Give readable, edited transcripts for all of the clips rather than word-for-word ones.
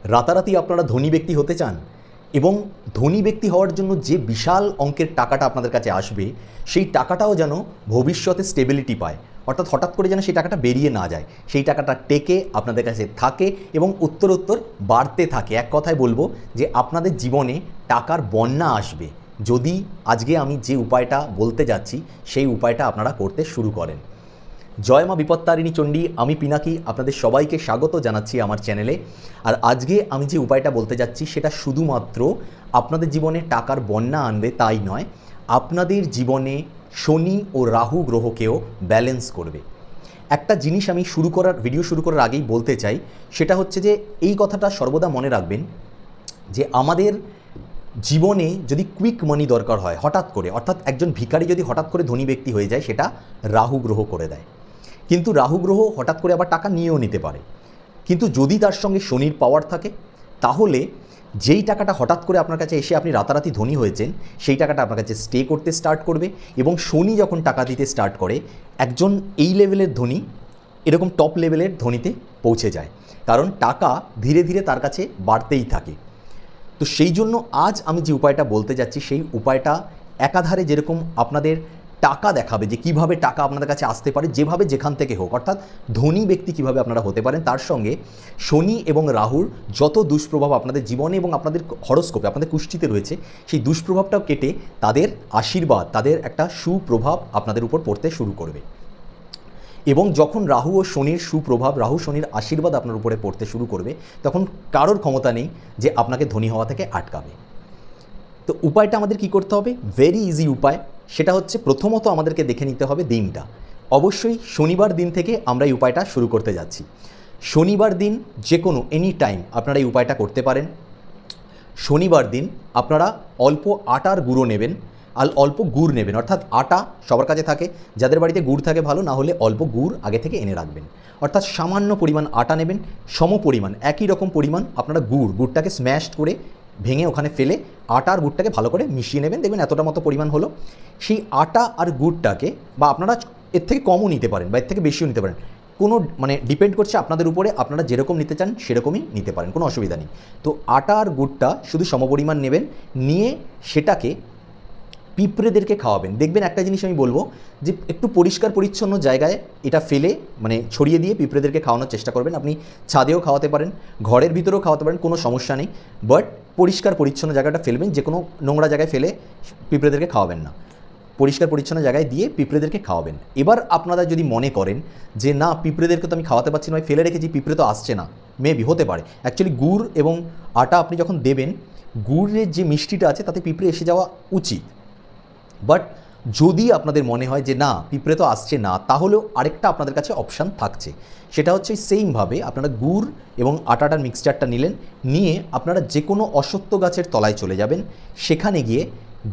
রাতারাতি আপনারা ধনী ব্যক্তি হতে চান এবং ধনী ব্যক্তি হওয়ার জন্য যে বিশাল অঙ্কের টাকাটা আপনাদের কাছে আসবে সেই টাকাটাও যেন ভবিষ্যতে স্টেবিলিটি পায়, অর্থাৎ হঠাৎ করে যেন সেই টাকাটা বেরিয়ে না যায়, সেই টাকাটা টেকে আপনাদের কাছে থাকে এবং উত্তরোত্তর বাড়তে থাকে। এক কথায় বলবো যে আপনাদের জীবনে টাকার বন্যা আসবে যদি আজকে আমি যে উপায়টা বলতে যাচ্ছি সেই উপায়টা আপনারা করতে শুরু করেন। জয় মা বিপত্তারিণী চণ্ডী, আমি পিনাকি আপনাদের সবাইকে স্বাগত জানাচ্ছি আমার চ্যানেলে। আর আজকে আমি যে উপায়টা বলতে যাচ্ছি সেটা শুধুমাত্র আপনাদের জীবনে টাকার বন্যা আনবে তাই নয়, আপনাদের জীবনে শনি ও রাহু গ্রহকেও ব্যালেন্স করবে। একটা জিনিস আমি ভিডিও শুরু করার আগেই বলতে চাই, সেটা হচ্ছে যে এই কথাটা সর্বদা মনে রাখবেন যে আমাদের জীবনে যদি কুইক মানি দরকার হয় হঠাৎ করে, অর্থাৎ একজন ভিখারি যদি হঠাৎ করে ধনী ব্যক্তি হয়ে যায় সেটা রাহু গ্রহ করে দেয়। কিন্তু রাহু গ্রহ হঠাৎ করে আবার টাকা নিয়েও নিতে পারে। কিন্তু যদি তার সঙ্গে শনির পাওয়ার থাকে তাহলে যেই টাকাটা হঠাৎ করে আপনার কাছে এসে আপনি রাতারাতি ধনী হয়েছেন সেই টাকাটা আপনার কাছে স্টে করতে স্টার্ট করবে। এবং শনি যখন টাকা দিতে স্টার্ট করে একজন এই লেভেলের ধনী এরকম টপ লেভেলের ধনীতে পৌঁছে যায়, কারণ টাকা ধীরে ধীরে তার কাছে বাড়তেই থাকে। তো সেই জন্য আজ আমি যে উপায়টা বলতে যাচ্ছি সেই উপায়টা একাধারে যেরকম আপনাদের টাকা দেখাবে যে কিভাবে টাকা আপনাদের কাছে আসতে পারে, যেভাবে যেখান থেকে হোক, অর্থাৎ ধনী ব্যক্তি কিভাবে আপনারা হতে পারেন, তার সঙ্গে শনি এবং রাহুর যত দুষ্প্রভাব আপনাদের জীবনে এবং আপনাদের হরস্কোপে আপনাদের কুষ্ঠিতে রয়েছে সেই দুষ্প্রভাবটাও কেটে তাদের আশীর্বাদ, তাদের একটা সুপ্রভাব আপনাদের উপর পড়তে শুরু করবে। এবং যখন রাহু ও শনির সুপ্রভাব, রাহু শনির আশীর্বাদ আপনার উপরে পড়তে শুরু করবে তখন কারোর ক্ষমতা নেই যে আপনাকে ধনী হওয়া থেকে আটকাবে। তো উপায়টা আমাদের কি করতে হবে? ভেরি ইজি উপায়। সেটা হচ্ছে প্রথমত আমাদেরকে দেখে নিতে হবে দিনটা। অবশ্যই শনিবার দিন থেকে আমরা এই উপায়টা শুরু করতে যাচ্ছি। শনিবার দিন যে কোনো এনি টাইম আপনারা এই উপায়টা করতে পারেন। শনিবার দিন আপনারা অল্প আটার গুঁড়ো নেবেন আর অল্প গুড় নেবেন, অর্থাৎ আটা সবার কাছে থাকে, যাদের বাড়িতে গুড় থাকে ভালো, না হলে অল্প গুড় আগে থেকে এনে রাখবেন। অর্থাৎ সামান্য পরিমাণ আটা নেবেন, সম পরিমাণ একই রকম পরিমাণ আপনারা গুড়টাকে স্ম্যাশ করে ভেঙে ওখানে ফেলে আটা আর গুড়টাকে ভালো করে মিশিয়ে নেবেন। দেখবেন এতটা মতো পরিমাণ হলো। সেই আটা আর গুড়টাকে, বা আপনারা এর থেকে কমও নিতে পারেন বা এর থেকে বেশিও নিতে পারেন, কোনো ডিপেন্ড করছে আপনাদের উপরে, আপনারা যেরকম নিতে চান সেরকমই নিতে পারেন, কোনো অসুবিধা নেই। তো আটা আর গুড়টা শুধু সমপরিমাণ নেবেন, নিয়ে সেটাকে পিঁপড়েদেরকে খাওয়াবেন। দেখবেন একটা জিনিস আমি বলবো যে একটু পরিষ্কার পরিচ্ছন্ন জায়গায় এটা ফেলে ছড়িয়ে দিয়ে পিঁপড়েদেরকে খাওয়ানোর চেষ্টা করবেন। আপনি ছাদেও খাওয়াতে পারেন, ঘরের ভিতরেও খাওয়াতে পারেন, কোনো সমস্যা নেই, বাট পরিষ্কার পরিচ্ছন্ন জায়গাটা ফেলবেন। যে কোনো নোংরা জায়গায় ফেলে পিঁপড়েদেরকে খাওয়াবেন না, পরিষ্কার পরিচ্ছন্ন জায়গায় দিয়ে পিঁপড়েদেরকে খাওয়াবেন। এবার আপনারা যদি মনে করেন যে না পিঁপড়েদেরকে তো আমি খাওয়াতে পারছি না, আমি ফেলে রেখেছি, পিঁপড়ে তো আসছে না, মেবি হতে পারে। অ্যাকচুয়ালি গুড় এবং আটা আপনি যখন দেবেন, গুড়ের যে মিষ্টিটা আছে তাতে পিঁপড়ে এসে যাওয়া উচিত। বাট যদি আপনাদের মনে হয় যে না পিঁপড়ে তো আসছে না, তাহলেও আরেকটা আপনাদের কাছে অপশান থাকছে। সেটা হচ্ছে সেইমভাবে আপনারা গুড় এবং আটাটার মিক্সচারটা নিলেন, নিয়ে আপনারা যে কোনো অশ্বত্থ গাছের তলায় চলে যাবেন, সেখানে গিয়ে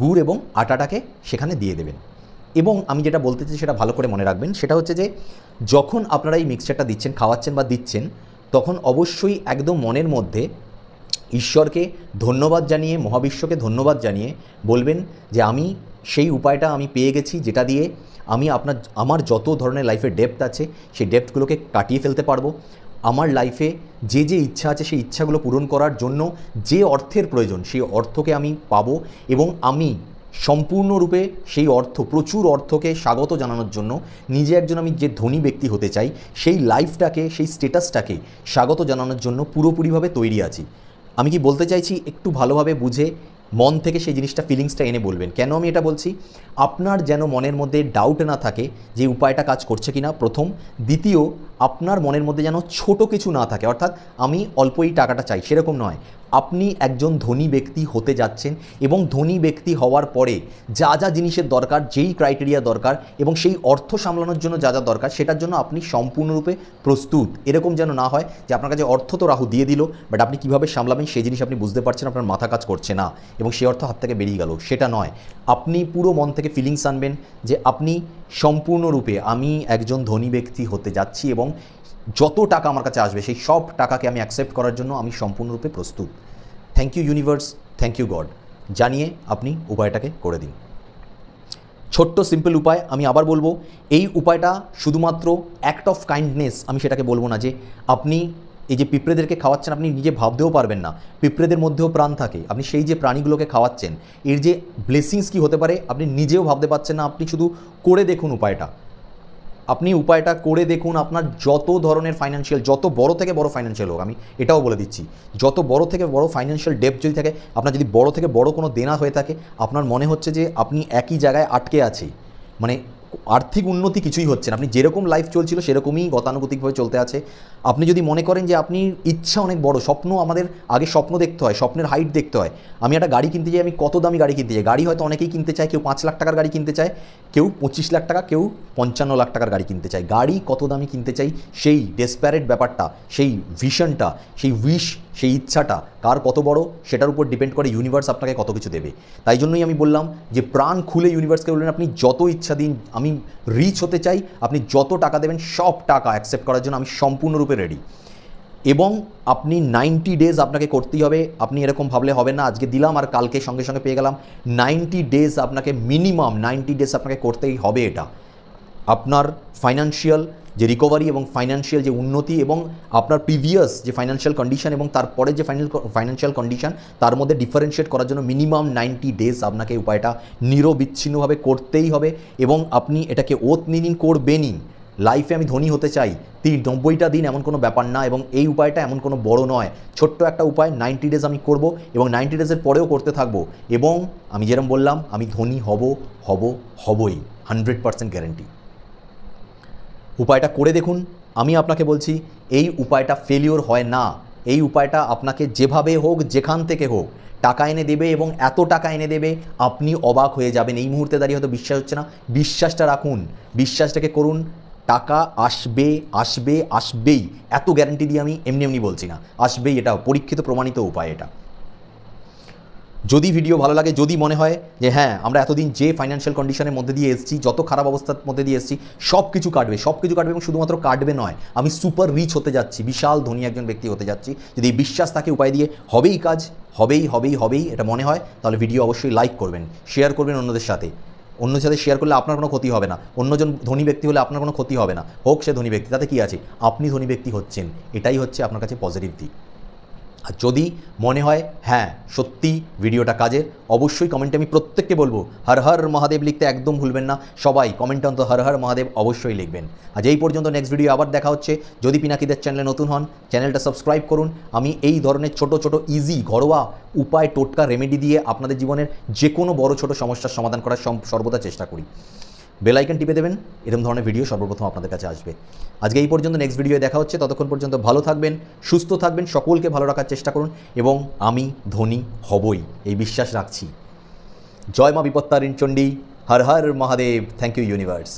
গুড় এবং আটাটাকে সেখানে দিয়ে দেবেন। এবং আমি যেটা বলতে চাই সেটা ভালো করে মনে রাখবেন, সেটা হচ্ছে যে যখন আপনারা এই মিক্সচারটা দিচ্ছেন, খাওয়াচ্ছেন বা দিচ্ছেন, তখন অবশ্যই একদম মনের মধ্যে ঈশ্বরকে ধন্যবাদ জানিয়ে, মহাবিশ্বকে ধন্যবাদ জানিয়ে বলবেন যে আমি সেই উপায়টা আমি পেয়ে গেছি, যেটা দিয়ে আমি আমার যত ধরনের লাইফে ডেপ্থ আছে সেই ডেপ্থগুলোকে কাটিয়ে ফেলতে পারবো। আমার লাইফে যে যে ইচ্ছা আছে সেই ইচ্ছাগুলো পূরণ করার জন্য যে অর্থের প্রয়োজন সেই অর্থকে আমি পাবো, এবং আমি সম্পূর্ণরূপে সেই প্রচুর অর্থকে স্বাগত জানানোর জন্য নিজে একজন আমি যে ধনী ব্যক্তি হতে চাই সেই লাইফটাকে, সেই স্ট্যাটাসটাকে স্বাগত জানানোর জন্য পুরোপুরিভাবে তৈরি আছি। আমি কি বলতে চাইছি একটু ভালোভাবে বুঝে মন থেকে সেই জিনিসটা, ফিলিংসটা এনে বলবেন। কেন আমি এটা বলছি? আপনার যেন মনের মধ্যে ডাউট না থাকে যে উপায়টা কাজ করছে কি না, প্রথম। দ্বিতীয়, আপনার মনের মধ্যে যেন ছোট কিছু না থাকে, অর্থাৎ আমি অল্পই টাকাটা চাই সেরকম নয়। আপনি একজন ধনী ব্যক্তি হতে যাচ্ছেন এবং ধনী ব্যক্তি হওয়ার পরে যা যা জিনিসের দরকার, যেই ক্রাইটেরিয়া দরকার এবং সেই অর্থ সামলানোর জন্য যা যা দরকার, সেটার জন্য আপনি সম্পূর্ণরূপে প্রস্তুত। এরকম যেন না হয় যে আপনার কাছে অর্থ তো রাহু দিয়ে দিল, বাট আপনি কীভাবে সামলাবেন সেই জিনিস আপনি বুঝতে পারছেন, আপনার মাথা কাজ করছে না এবং সেই অর্থ হাত থেকে বেরিয়ে গেল, সেটা নয়। আপনি পুরো মন থেকে ফিলিংস আনবেন যে আপনি সম্পূর্ণরূপে আমি একজন ধনী ব্যক্তি হতে যাচ্ছি এবং যত টাকা আমার কাছে আসবে সেই সব টাকাকে আমি অ্যাকসেপ্ট করার জন্য আমি সম্পূর্ণরূপে প্রস্তুত। Thank you universe, thank you God জানিয়ে আপনি উপায়টাকে করে দিন। ছোট্ট সিম্পল উপায়, আমি আবার বলবো, এই উপায়টা শুধুমাত্র অ্যাক্ট অফ কাইন্ডনেস, আমি সেটাকে বলবো না যে আপনি এই যে পিঁপড়েদেরকে খাওয়াচ্ছেন, আপনি নিজে ভাবতেও পারবেন না পিঁপড়েদের মধ্যেও প্রাণ থাকে। আপনি সেই যে প্রাণীগুলোকে খাওয়াচ্ছেন, এর যে ব্লেসিংস কী হতে পারে আপনি নিজেও ভাবতে পারছেন না। আপনি শুধু করে দেখুন উপায়টা, আপনি উপায়টা করে দেখুন। আপনার যত ধরনের ফাইন্যান্সিয়াল, যত বড় থেকে বড় ফাইন্যান্সিয়াল হোক, আমি এটাও বলে দিচ্ছি, যত বড় থেকে বড় ফাইন্যান্সিয়াল ডেপ্ট যদি থাকে, আপনার যদি বড় থেকে বড় কোনো দেনা হয়ে থাকে, আপনার মনে হচ্ছে যে আপনি একই জায়গায় আটকে আছে, মানে আর্থিক উন্নতি কিছুই হচ্ছে না, আপনি যেরকম লাইফ চলছিল সেরকমই গতানুগতিকভাবে চলতে আছে। আপনি যদি মনে করেন যে আপনি ইচ্ছা অনেক বড়, স্বপ্ন, আমাদের আগে স্বপ্ন দেখতে হয়, স্বপ্নের হাইট দেখতে হয়। আমি একটা গাড়ি কিনতে চাই, আমি কত দামি গাড়ি কিনতে চাই, গাড়ি হয়তো অনেকেই কিনতে চায়, কেউ 5 লাখ টাকার গাড়ি কিনতে চায়, কেউ 25 লাখ টাকা, কেউ 55 লাখ টাকার গাড়ি কিনতে চায়। গাড়ি কত দামি কিনতে চাই, সেই ডেসপারেট ব্যাপারটা, সেই ভিশনটা, সেই উইশ, সেই ইচ্ছাটা কার কত বড়, সেটার উপর ডিপেন্ড করে ইউনিভার্স আপনাকে কত কিছু দেবে। তাই জন্যই আমি বললাম যে প্রাণ খুলে ইউনিভার্সকে বললেন আপনি যত ইচ্ছা দিন, আমি রিচ হতে চাই, আপনি যত টাকা দেবেন সব টাকা অ্যাকসেপ্ট করার জন্য আমি সম্পূর্ণরূপে রেডি। এবং আপনি 90 ডেজ আপনাকে করতেই হবে। আপনি এরকম ভাবলে হবে না আজকে দিলাম আর কালকে সঙ্গে সঙ্গে পেয়ে গেলাম। 90 ডেজ আপনাকে, মিনিমাম 90 ডেজ আপনাকে করতেই হবে। এটা আপনার ফাইন্যান্সিয়াল যে রিকভারি এবং ফাইন্যান্সিয়াল যে উন্নতি এবং আপনার প্রিভিয়াস যে ফাইন্যান্সিয়াল কন্ডিশন এবং তারপরে যে ফাইন্যান্সিয়াল কন্ডিশন, তার মধ্যে ডিফারেন্সিয়েট করার জন্য মিনিমাম 90 ডেজ আপনাকে উপায়টা নিরবিচ্ছিন্নভাবে করতেই হবে। এবং আপনি এটাকে ওত নিন, করবেনই। লাইফে আমি ধনী হতে চাই, 90টা দিন এমন কোনো ব্যাপার না, এবং এই উপায়টা এমন কোনো বড় নয়, ছোট্ট একটা উপায়। 90 ডেজ আমি করব এবং 90 ডেজের পরেও করতে থাকবো, এবং আমি যেরকম বললাম আমি ধনী হবই, 100% গ্যারেন্টি। উপায়টা করে দেখুন। আমি আপনাকে বলছি এই উপায়টা ফেলিওর হয় না। এই উপায়টা আপনাকে যেভাবে হোক, যেখান থেকে হোক, টাকা এনে দেবে, এবং এত টাকা এনে দেবে আপনি অবাক হয়ে যাবেন। এই মুহূর্তে দাঁড়িয়ে হয়তো বিশ্বাস হচ্ছে না, বিশ্বাসটা রাখুন, বিশ্বাসটাকে করুন। টাকা আসবেই, এত গ্যারান্টি দিয়ে আমি এমনি বলছি না, আসবেই। এটা পরীক্ষিত প্রমাণিত উপায়। এটা যদি ভিডিও ভালো লাগে, যদি মনে হয় যে হ্যাঁ আমরা এতদিন যে ফাইন্যান্সিয়াল কন্ডিশনের মধ্যে দিয়ে এসেছি, যত খারাপ অবস্থার মধ্যে দিয়ে এসেছি, সব কিছু কাটবে, এবং শুধুমাত্র কাটবে নয়, আমি সুপার রিচ হতে যাচ্ছি, বিশাল ধনী একজন ব্যক্তি হতে যাচ্ছি, যদি বিশ্বাস থাকে উপায় দিয়ে হবেই কাজ, হবেই এটা মনে হয়, তাহলে ভিডিও অবশ্যই লাইক করবেন, শেয়ার করবেন অন্যদের সাথে। অন্যদের সাথে শেয়ার করলে আপনার কোনো ক্ষতি হবে না, অন্যজন ধনী ব্যক্তি হলে আপনার কোনো ক্ষতি হবে না, হোক সে ধনী ব্যক্তি, তাতে কী আছে, আপনি ধনী ব্যক্তি হচ্ছেন, এটাই হচ্ছে আপনার কাছে পজিটিভ দিক। আর যদি মনে হয় হ্যাঁ সত্যি ভিডিওটা কাজের, অবশ্যই কমেন্টে আমি প্রত্যেককে বলবো হর হর মহাদেব লিখতে একদম ভুলবেন না। সবাই কমেন্টে অন্তত হর হর মহাদেব অবশ্যই লিখবেন। আজ এই পর্যন্ত, নেক্সট ভিডিও আবার দেখা হচ্ছে। যদি পিনাকিদের চ্যানেলে নতুন হন, চ্যানেলটা সাবস্ক্রাইব করুন। আমি এই ধরনের ছোট ইজি ঘরোয়া উপায়, টোটকা, রেমেডি দিয়ে আপনাদের জীবনের যে কোনো বড় ছোট সমস্যার সমাধান করার সর্বদা চেষ্টা করি। বেল আইকন টিপে দেবেন, এরকম ধরনের ভিডিও সর্বপ্রথম আপনাদের কাছে আসবে। আজকে এই পর্যন্ত, নেক্সট ভিডিও দেখা হচ্ছে। ততক্ষণ পর্যন্ত ভালো থাকবেন, সুস্থ থাকবেন, সকলকে ভালো রাখার চেষ্টা করুন, এবং আমি ধনী হবই এই বিশ্বাস রাখছি। জয় মা Bipattarini Chandi, Har Har Mahadev. Thank you universe.